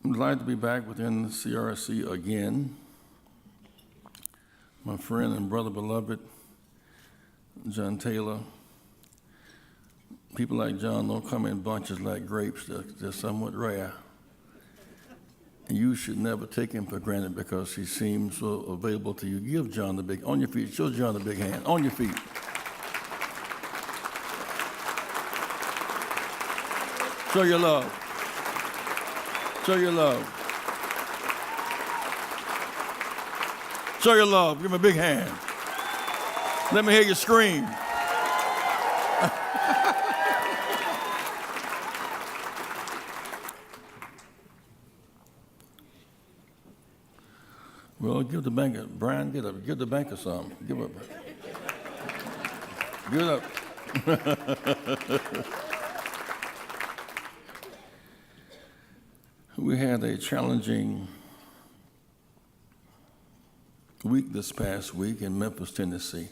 I'm glad to be back within the CRC again. My friend and brother beloved, John Taylor. People like John don't come in bunches like grapes. They're somewhat rare. And you should never take him for granted because he seems so available to you. Give John the big, on your feet, show John the big hand, on your feet. Show your love. Show your love. Show your love. Give him a big hand. Let me hear you scream. Well, give the banker, Brian, get up. Give the banker some. Give up. Give it up. We had a challenging week this past week in Memphis, Tennessee.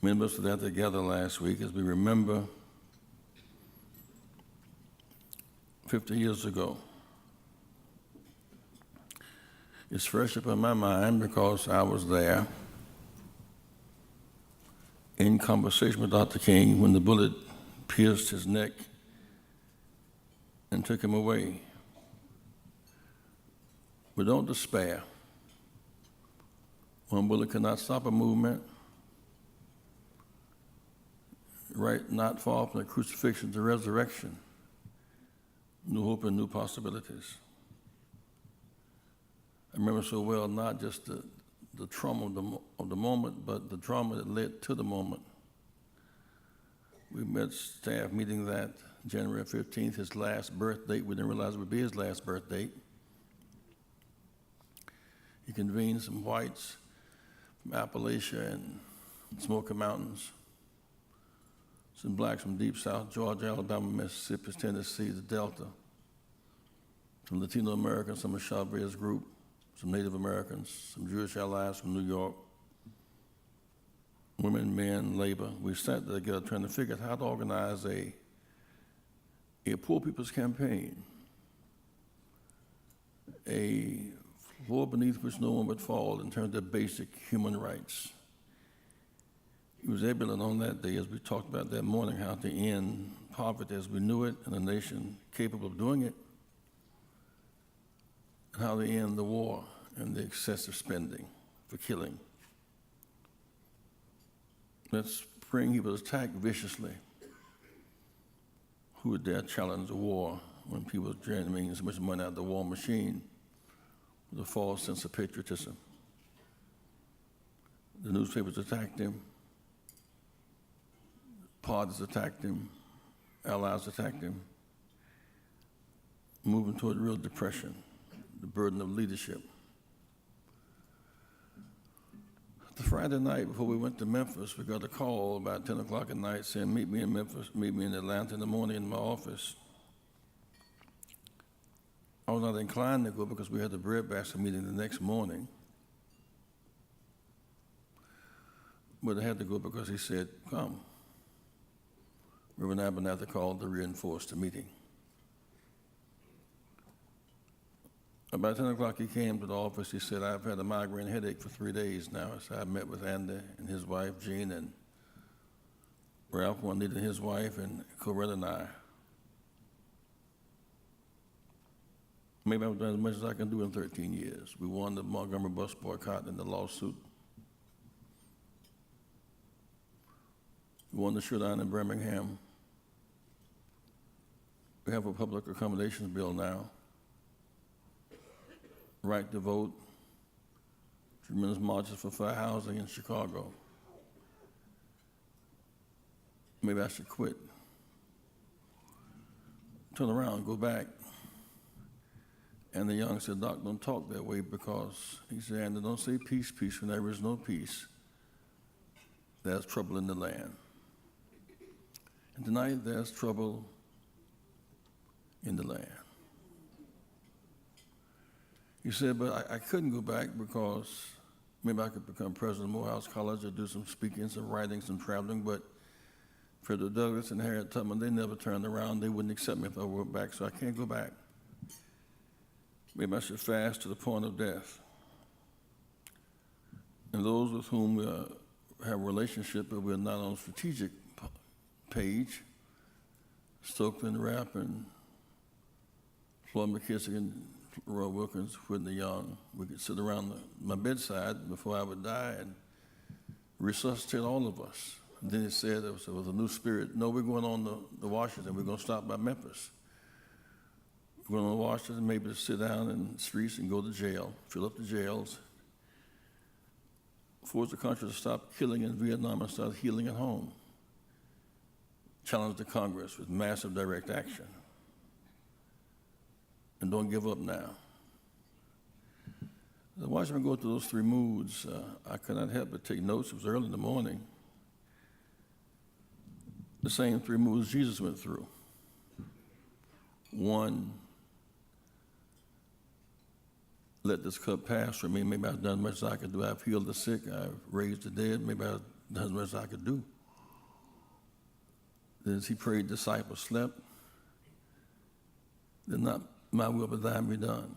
Many of us were there together last week as we remember 50 years ago. It's fresh up in my mind because I was there in conversation with Dr. King when the bullet pierced his neck and took him away. But don't despair. One bullet cannot stop a movement. Right, not far from the crucifixion to resurrection. New hope and new possibilities. I remember so well not just the trauma of the moment, but the trauma that led to the moment. We met staff meeting that January 15th, his last birth date. We didn't realize it would be his last birth date. He convened some whites from Appalachia and Smoky Mountains, some blacks from Deep South, Georgia, Alabama, Mississippi, Tennessee, the Delta, some Latino Americans, some of Chavez's group, some Native Americans, some Jewish allies from New York, women, men, labor. We sat together trying to figure out how to organize a poor people's campaign, a floor beneath which no one would fall in terms of basic human rights. He was able on that day, as we talked about that morning, how to end poverty as we knew it in a nation capable of doing it, and how to end the war and the excessive spending for killing. That spring, he was attacked viciously. Who would dare challenge a war when people were generating so much money out of the war machine with a false sense of patriotism? The newspapers attacked him. Parties attacked him. Allies attacked him. Moving toward real depression, the burden of leadership. The Friday night before we went to Memphis, we got a call about 10 o'clock at night saying, meet me in Memphis, meet me in Atlanta in the morning in my office. I was not inclined to go because we had the breadbasket meeting the next morning. But I had to go because he said, come. Reverend Abernathy called to reinforce the meeting. About 10 o'clock, he came to the office. He said, I've had a migraine headache for 3 days now. So I met with Andy and his wife, Jean, and Ralph Juanita and his wife, and Coretta and I. Maybe I've done as much as I can do in 13 years. We won the Montgomery bus boycott and the lawsuit. We won the showdown in Birmingham. We have a public accommodations bill now. Right to vote, tremendous marches for fair housing in Chicago. Maybe I should quit. Turn around, go back. And the young said, Doc, don't talk that way because, he said, Andy, don't say peace, peace, when there is no peace. There's trouble in the land. And tonight there's trouble in the land. He said, but I couldn't go back because maybe I could become president of Morehouse College or do some speaking, some writing, some traveling, but Frederick Douglass and Harriet Tubman, they never turned around. They wouldn't accept me if I went back, so I can't go back. maybe I should fast to the point of death. And those with whom we have a relationship, but we're not on a strategic page, Stokely Rapp and Floyd McKissick and Roy Wilkins, Whitney Young, we could sit around my bedside before I would die and resuscitate all of us. And then he said there was a new spirit. No, we're going on to Washington. We're going to stop by Memphis. We're going to Washington, maybe to sit down in the streets and go to jail, fill up the jails, force the country to stop killing in Vietnam and start healing at home. Challenge the Congress with massive direct action. And don't give up now. Watching me go through those three moods, I could not help but take notes. It was early in the morning. The same three moods Jesus went through. One, let this cup pass from me. Maybe I've done as much as I could do. I've healed the sick. I've raised the dead. Maybe I've done as much as I could do. Then as he prayed, disciples slept. Then not my will, but thine be done.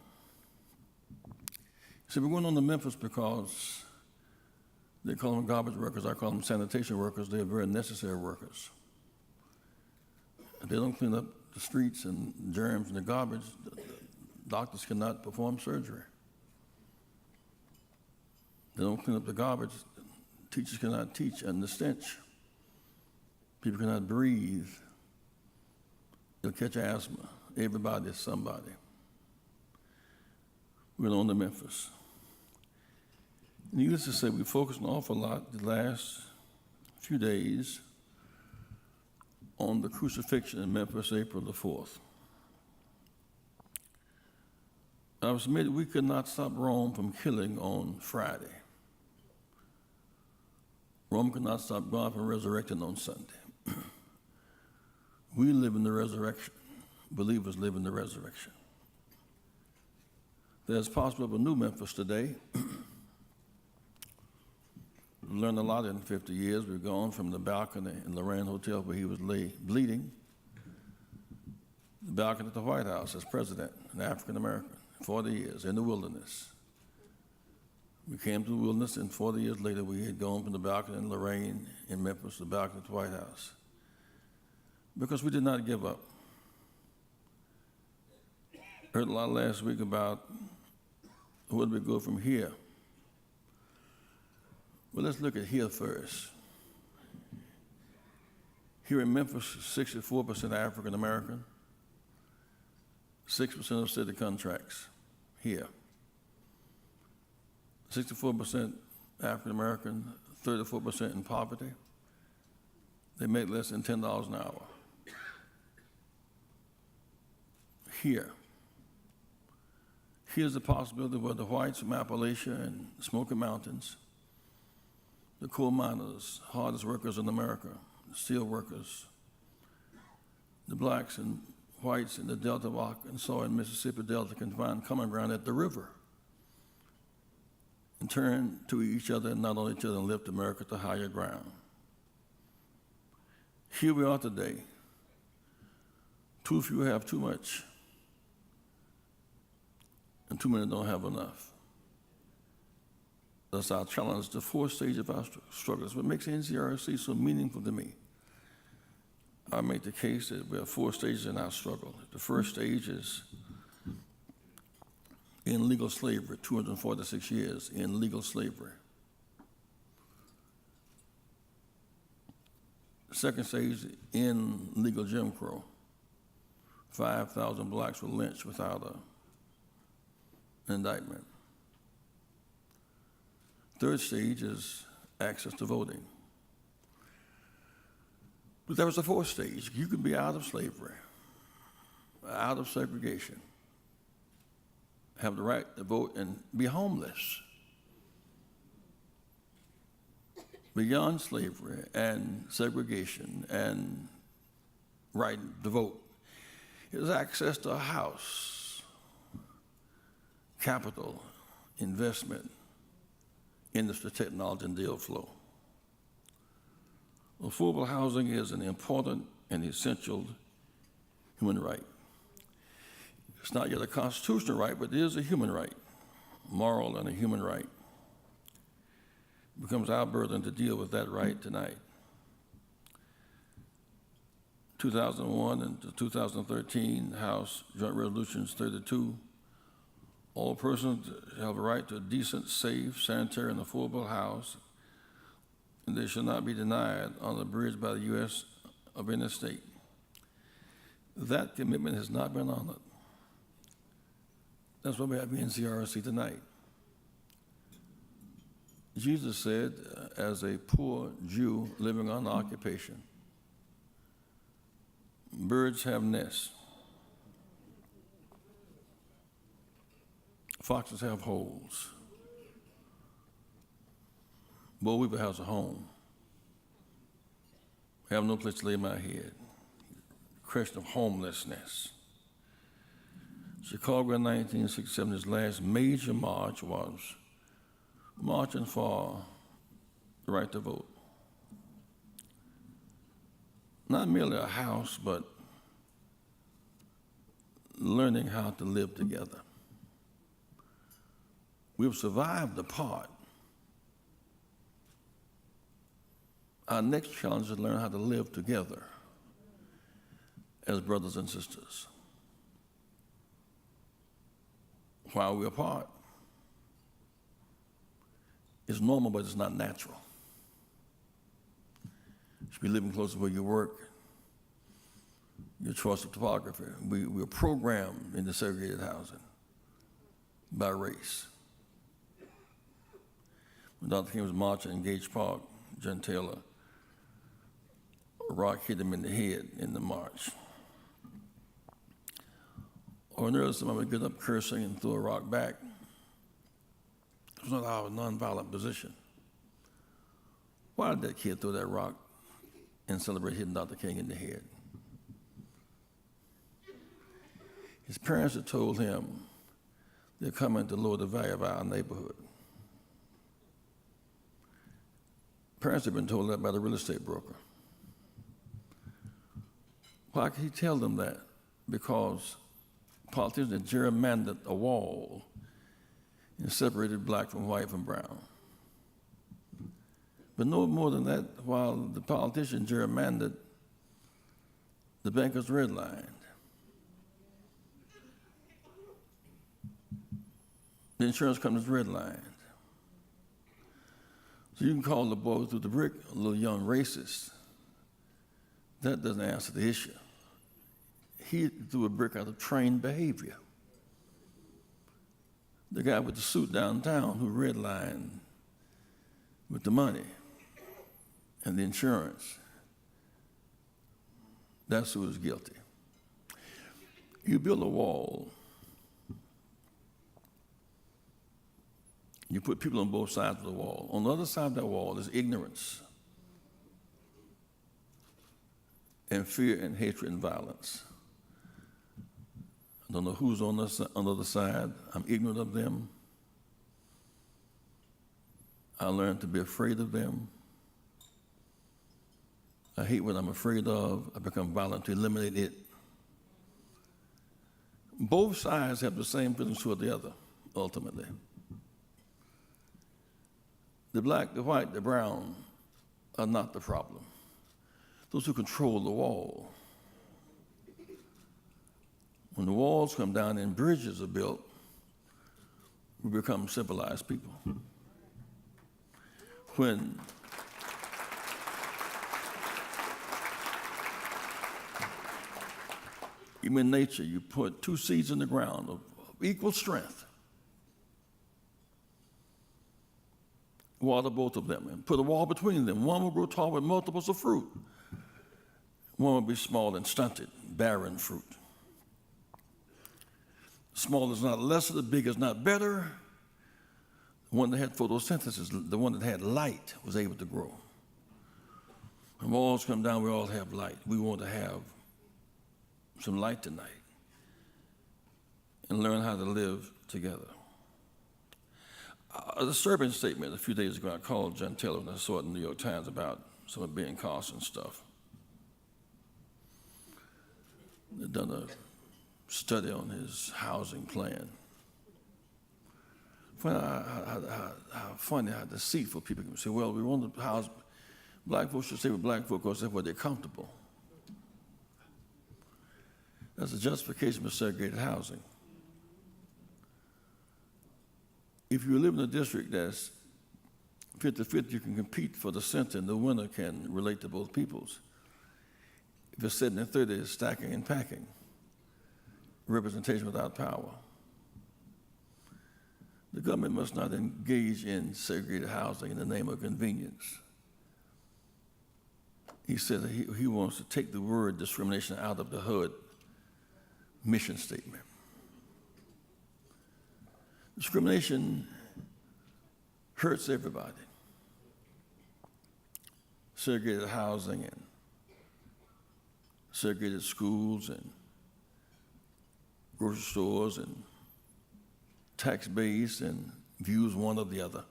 See, we're going on to Memphis because they call them garbage workers. I call them sanitation workers. They're very necessary workers. If they don't clean up the streets and germs and the garbage, doctors cannot perform surgery. They don't clean up the garbage, teachers cannot teach, and the stench. People cannot breathe. They'll catch asthma. Everybody is somebody. We're on to Memphis. Needless to say, we focused an awful lot the last few days on the crucifixion in Memphis, April the 4th. I was admitted we could not stop Rome from killing on Friday. Rome could not stop God from resurrecting on Sunday. We live in the resurrection. Believers live in the resurrection. There's possible of a new Memphis today. We've learned a lot in 50 years. We've gone from the balcony in Lorraine Hotel where he was bleeding, the balcony at the White House as president, an African American, 40 years in the wilderness. We came to the wilderness, and 40 years later, we had gone from the balcony in Lorraine in Memphis to the balcony at the White House because we did not give up. Heard a lot last week about where do we go from here. Well, let's look at here first. Here in Memphis, 64% African American, 6% of city contracts here. 64% African American, 34% in poverty. They make less than $10 an hour. Here. Here's the possibility where the whites from Appalachia and Smoky Mountains, the coal miners, hardest workers in America, the steel workers, the blacks and whites in the Delta of Arkansas and Mississippi Delta can find common ground at the river and turn to each other and not on each other and lift America to higher ground. Here we are today. Too few have too much, and too many don't have enough. That's our challenge, the fourth stage of our struggles. What makes NCRC so meaningful to me? I make the case that we have four stages in our struggle. The first stage is in legal slavery, 246 years in legal slavery. The second stage in legal Jim Crow. 5,000 blacks were lynched without an indictment. Third stage is access to voting. But there was a fourth stage. You could be out of slavery, out of segregation, have the right to vote and be homeless. Beyond slavery and segregation and right to vote is access to a house, capital, investment, industry, technology, and deal flow. Affordable housing is an important and essential human right. It's not yet a constitutional right, but it is a human right, moral and a human right. It becomes our burden to deal with that right tonight. 2001 and 2013 House Joint Resolutions 32, all persons have a right to a decent, safe, sanitary, and affordable house, and they shall not be denied on the bridge by the U.S. of any state. That commitment has not been honored. That's why we have NCRC tonight. Jesus said, as a poor Jew living on occupation, birds have nests, foxes have holes, boll weevil has a home. I have no place to lay my head. Question of homelessness. Chicago in 1967, his last major march was marching for the right to vote. Not merely a house, but learning how to live together. We've survived apart. Our next challenge is to learn how to live together as brothers and sisters. While we're apart, it's normal, but it's not natural. You should be living close to where you work, your choice of topography. We're programmed into segregated housing by race. When Dr. King was marching in Gage Park, John Taylor, a rock hit him in the head in the march. Or an earlier somebody would get up cursing and throw a rock back. It was not our nonviolent position. Why did that kid throw that rock and celebrate hitting Dr. King in the head? His parents had told him they're coming to lower the value of our neighborhood. Parents had been told that by the real estate broker. Why could he tell them that? Because politicians had gerrymandered a wall and separated black from white from brown. But no more than that, while the politician gerrymandered, the bankers redlined. The insurance companies redlined. So you can call the boy through the brick a little young racist. That doesn't answer the issue. He threw a brick out of trained behavior. The guy with the suit downtown who redlined with the money and the insurance, that's who is guilty. You build a wall, you put people on both sides of the wall. On the other side of that wall is ignorance and fear and hatred and violence. I don't know who's on the other side. I'm ignorant of them. I learned to be afraid of them. I hate what I'm afraid of. I become violent to eliminate it. Both sides have the same feelings toward the other, ultimately. The black, the white, the brown are not the problem. Those who control the wall. When the walls come down and bridges are built, we become civilized people. When even in nature, you put two seeds in the ground of equal strength, water both of them, and put a wall between them. One will grow tall with multiples of fruit. One will be small and stunted, barren fruit. Small is not lesser, the big is not better. The one that had photosynthesis, the one that had light, was able to grow. When walls come down, we all have light. We want to have some light tonight and learn how to live together. A disturbing statement a few days ago, I called John Taylor and I saw it in the New York Times about some of Ben Carson stuff. They've done a study on his housing plan. How funny, how deceitful people can say, well, we want to house, black folks should stay with black folks because that's where they're comfortable. That's a justification for segregated housing. If you live in a district that's 50-50, you can compete for the center, and the winner can relate to both peoples. If it's 70-30, it's stacking and packing. Representation without power. The government must not engage in segregated housing in the name of convenience. He said that he wants to take the word discrimination out of the HUD mission statement. Discrimination hurts everybody. Segregated housing and segregated schools and grocery stores and tax base and views one or the other.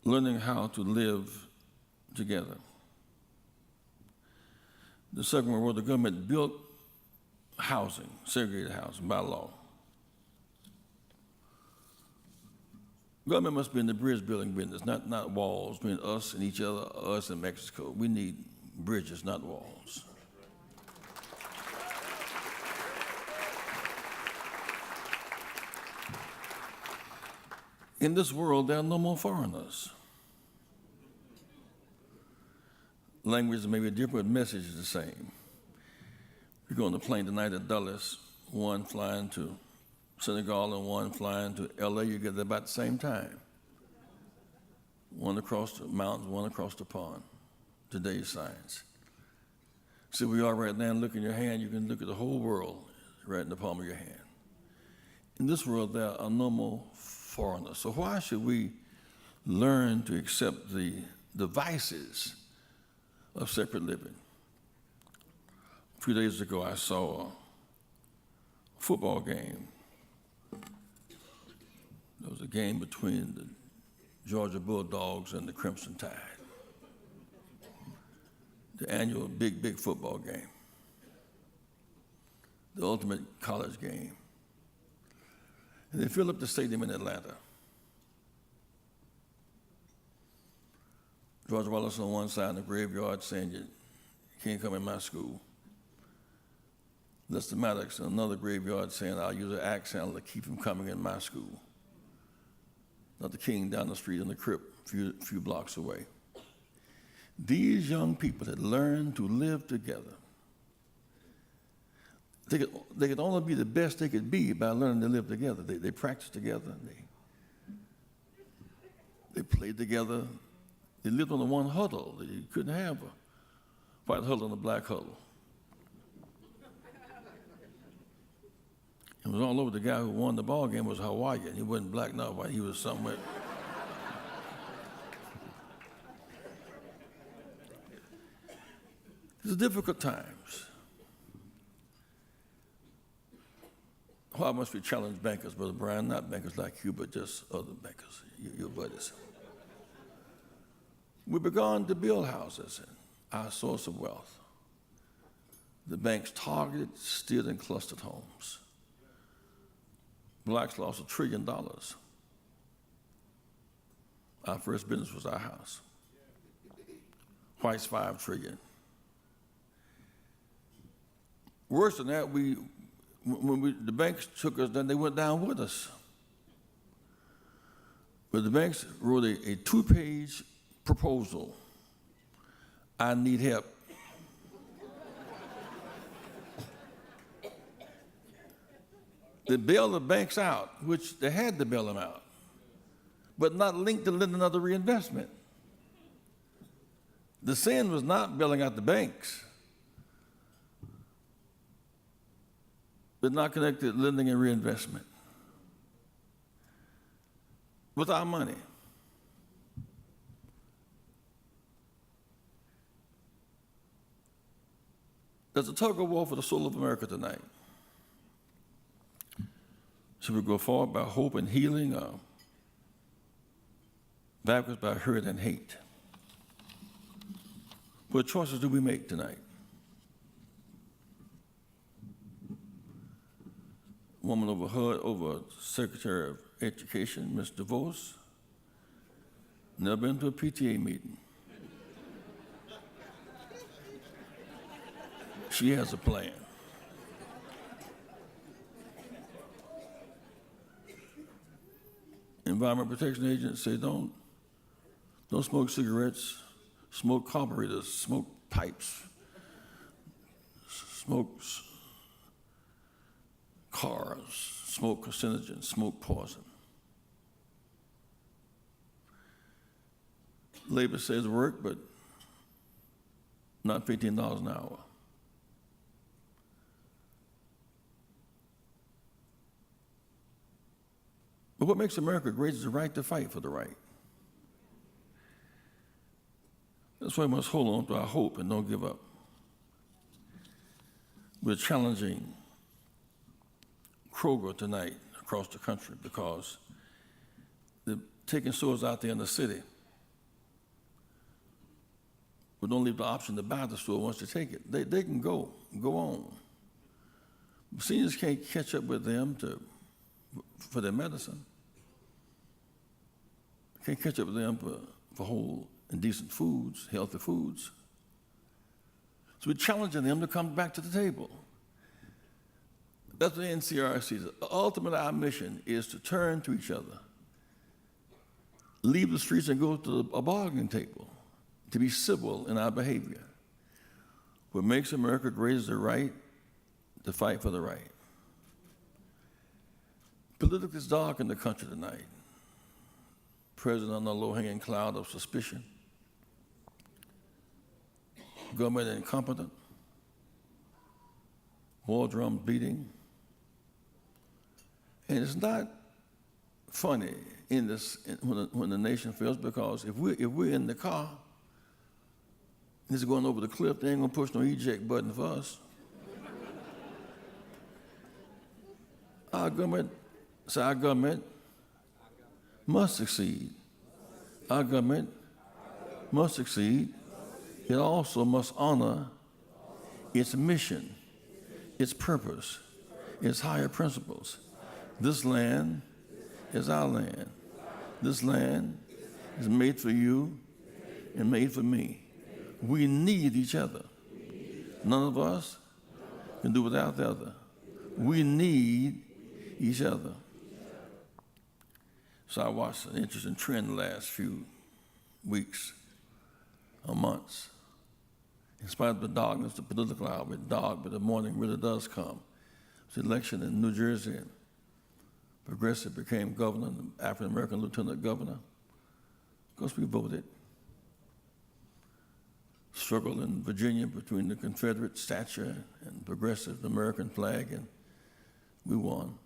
Learning how to live together. The Second World War, the government built housing, segregated housing by law. Government must be in the bridge building business, not walls between us and each other, us and Mexico. We need bridges, not walls. In this world, there are no more foreigners. Languages may be different, but message is the same. You're going to plane tonight at Dulles, one flying to Senegal and one flying to LA, you get there about the same time. One across the mountains, one across the pond. Today's science. See where you are right now, look in your hand, you can look at the whole world right in the palm of your hand. In this world, there are no more foreigners. So why should we learn to accept the vices of separate living? A few days ago, I saw a football game. There was a game between the Georgia Bulldogs and the Crimson Tide. The annual big football game. The ultimate college game. And they filled up the stadium in Atlanta. George Wallace on one side in the graveyard saying, you can't come in my school. Lester Maddox in another graveyard saying, I'll use an axe handle to keep him coming in my school. Dr. King down the street in the crypt, a few blocks away. These young people had learned to live together. They could only be the best they could be by learning to live together. They practiced together. They played together. They lived on the one huddle. You couldn't have a white huddle and a black huddle. It was all over. The guy who won the ball game was Hawaiian. He wasn't black, not white. He was somewhere. These are difficult times. Why must we challenge bankers, Brother Brian? Not bankers like you, but just other bankers, your buddies. We've begun to build houses, and our source of wealth. The banks targeted, steered, and clustered homes. Blacks lost $1 trillion. Our first business was our house. Whites, $5 trillion. Worse than that, the banks took us, then they went down with us. But the banks wrote a 2-page proposal. I need help. They bailed the banks out, which they had to bail them out, but not linked to lending another reinvestment. The sin was not bailing out the banks, but not connected lending and reinvestment with our money. There's a tug of war for the soul of America tonight. Should we go forward by hope and healing, or backwards by hurt and hate? What choices do we make tonight? woman over Secretary of Education, Ms. DeVos. Never been to a PTA meeting. She has a plan. Environmental Protection Agency say don't smoke cigarettes, smoke carburetors, smoke pipes, smoke cars, smoke carcinogens, smoke poison. Labor says work, but not $15 an hour. But what makes America great is the right to fight for the right. That's why we must hold on to our hope and don't give up. We're challenging Kroger tonight across the country because they're taking stores out there in the city. We don't leave the option to buy the store once they take it. They can go on. Seniors can't catch up with them for their medicine. Can't catch up with them for whole and decent foods, healthy foods. So we're challenging them to come back to the table. That's what the NCRC is. Ultimately, our mission is to turn to each other, leave the streets and go to a bargaining table, to be civil in our behavior. What makes America great is the right to fight for the right. Politics is dark in the country tonight. President on the low-hanging cloud of suspicion. Government incompetent. War drum beating. And it's not funny when the nation fails, because if we're in the car, this is going over the cliff, they ain't gonna push no eject button for us. Our government must succeed. Our government must succeed. It also must honor its mission, its purpose, its higher principles. This land is our land. This land is made for you and made for me. We need each other. None of us can do without the other. We need each other. So I watched an interesting trend the last few weeks or months. In spite of the darkness, the political hour is dark, but the morning really does come. It's the election in New Jersey. Progressive became governor, the African-American lieutenant governor. Of course, we voted. Struggle in Virginia between the Confederate stature and progressive American flag, and we won.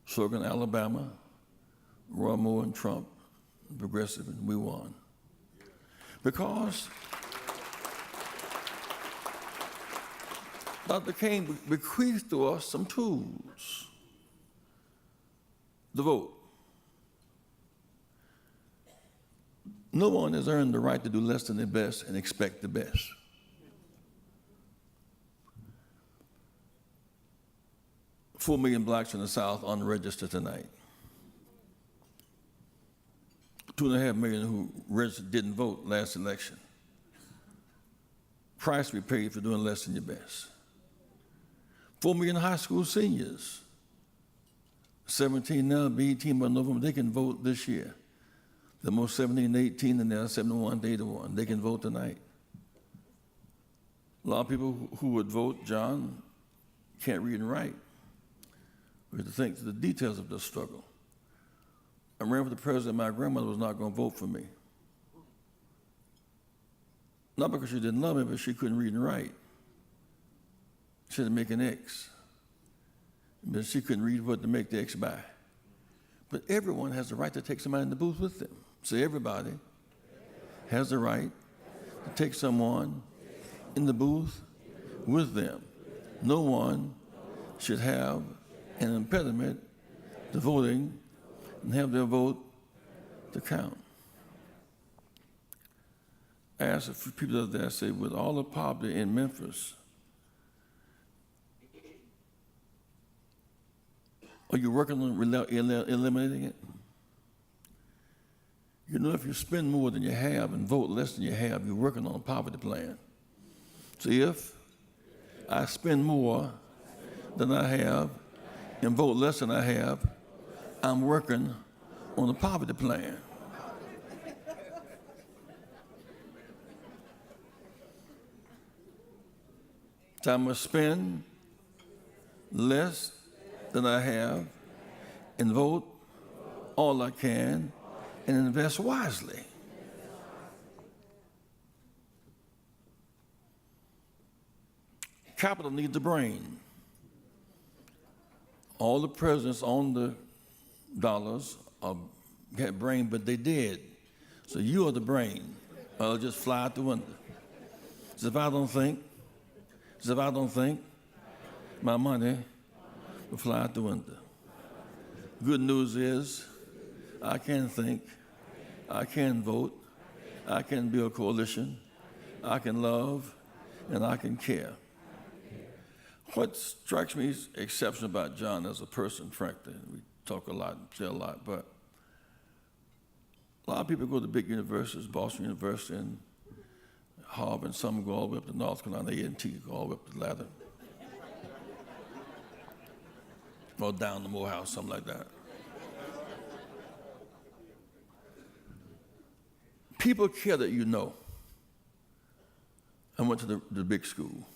Struggle in Alabama, Roy Moore and Trump, progressive, and we won. Because Dr. King bequeathed to us some tools. The vote. No one has earned the right to do less than their best and expect the best. $4 million blacks in the South unregistered tonight. 2.5 million who registered didn't vote last election. Price we paid for doing less than your best. 4 million high school seniors, 17 now, be 18 by November, they can vote this year. The most 17 and 18, and they're 71 to 81. They can vote tonight. A lot of people who would vote, John, can't read and write. We have to think to the details of this struggle. I ran for the president, my grandmother was not going to vote for me. Not because she didn't love me, but she couldn't read and write. She had to make an X. But she couldn't read what to make the X by. But everyone has the right to take somebody in the booth with them. So everybody has the right to take someone in the booth with them. No one should have an impediment to voting and have their vote to count. I asked a few people the other day, I said, with all the poverty in Memphis, Are you working on eliminating it? You know, if you spend more than you have and vote less than you have, you're working on a poverty plan. So if I spend more than I have and vote less than I have, I'm working on a poverty plan. So I must spend less than I have and vote all I can and invest wisely. Capital needs a brain. All the presidents own the dollars had brain, but they did. So you are the brain. I'll just fly out the window. So if I don't think, my money will fly out the window. Good news is, I can think, I can vote, I can build a coalition, I can love, and I can care. What strikes me as exceptional about John as a person, frankly, we talk a lot and say a lot, but a lot of people go to big universities, Boston University and Harvard, and some go all the way up to North Carolina, A&T, go all the way up to the ladder. Or down to Morehouse, something like that. People care that you know. I went to the big school.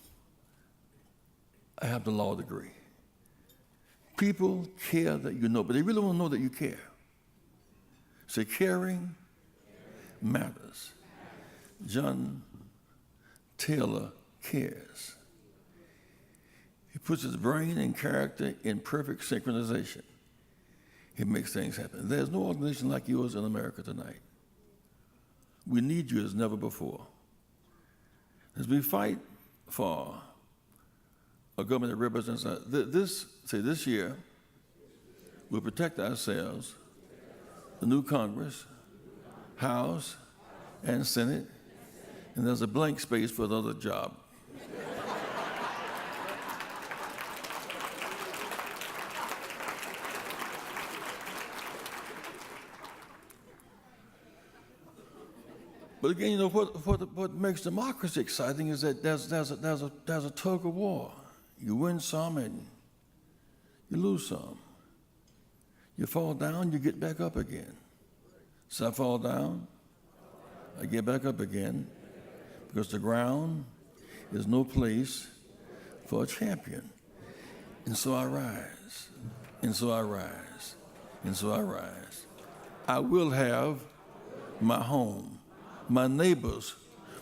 I have the law degree. People care that you know, but they really want to know that you care. So caring matters. John Taylor cares. He puts his brain and character in perfect synchronization. He makes things happen. There's no organization like yours in America tonight. We need you as never before. As we fight for a government that represents us, this year, we'll protect ourselves, the new Congress, House, and Senate, and there's a blank space for another job. But again, you know what makes democracy exciting is that there's a tug of war. You win some and you lose some. You fall down, you get back up again. So I fall down, I get back up again, because the ground is no place for a champion. And so I rise, and so I rise, and so I rise. I will have my home. My neighbors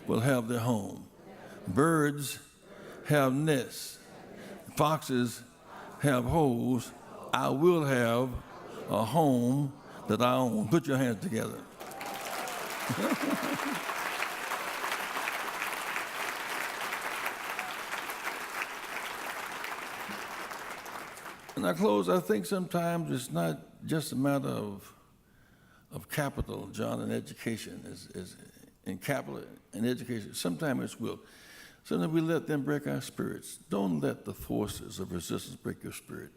will have their home. Birds have nests. Foxes have holes. I will have a home that I own. Put your hands together. And I close, I think sometimes it's not just a matter of capital, John, and education. In capital and education, sometimes it's will. Sometimes we let them break our spirits. Don't let the forces of resistance break your spirit.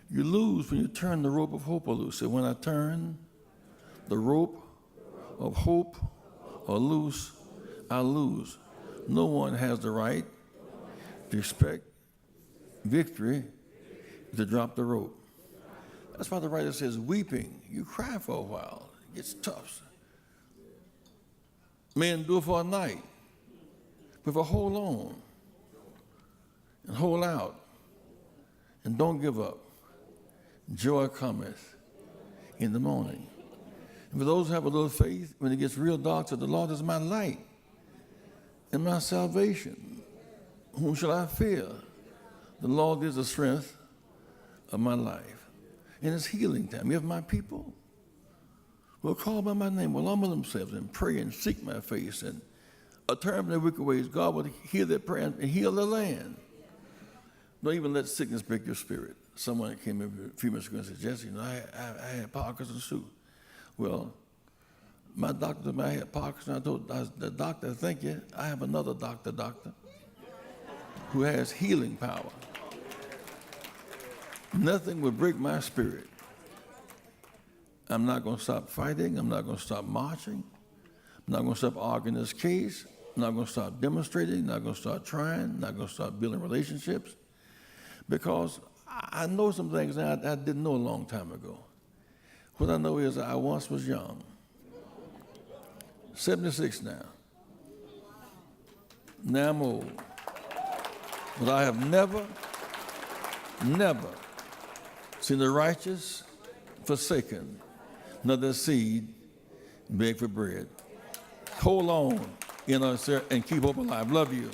You lose when you turn the rope of hope loose. So when I turn the rope of hope loose, I lose. No one has the right to expect victory to drop the rope. That's why the writer says, weeping, you cry for a while. It gets tough. Men do it for a night, but if I hold on and hold out and don't give up, joy cometh in the morning. And for those who have a little faith, when it gets real dark, so the Lord is my light and my salvation. Whom shall I fear? The Lord is the strength of my life. And it's healing time. You have my people will call by my name, will humble themselves and pray and seek my face and turn from their wicked ways. God will hear their prayer and heal their land. Don't even let sickness break your spirit. Someone came in a few minutes ago and said, Jesse, you know, I had Parkinson's too. Well, my doctor told me I had Parkinson's. I told the doctor, thank you. I have another doctor, who has healing power. Nothing will break my spirit. I'm not going to stop fighting. I'm not going to stop marching. I'm not going to stop arguing this case. I'm not going to stop demonstrating. I'm not going to stop trying. I'm not going to stop building relationships. Because I know some things that I didn't know a long time ago. What I know is I once was young. 76 now. Now I'm old. But I have never seen the righteous forsaken, nor their seed beg for bread. Hold on, and keep hope alive. Love you.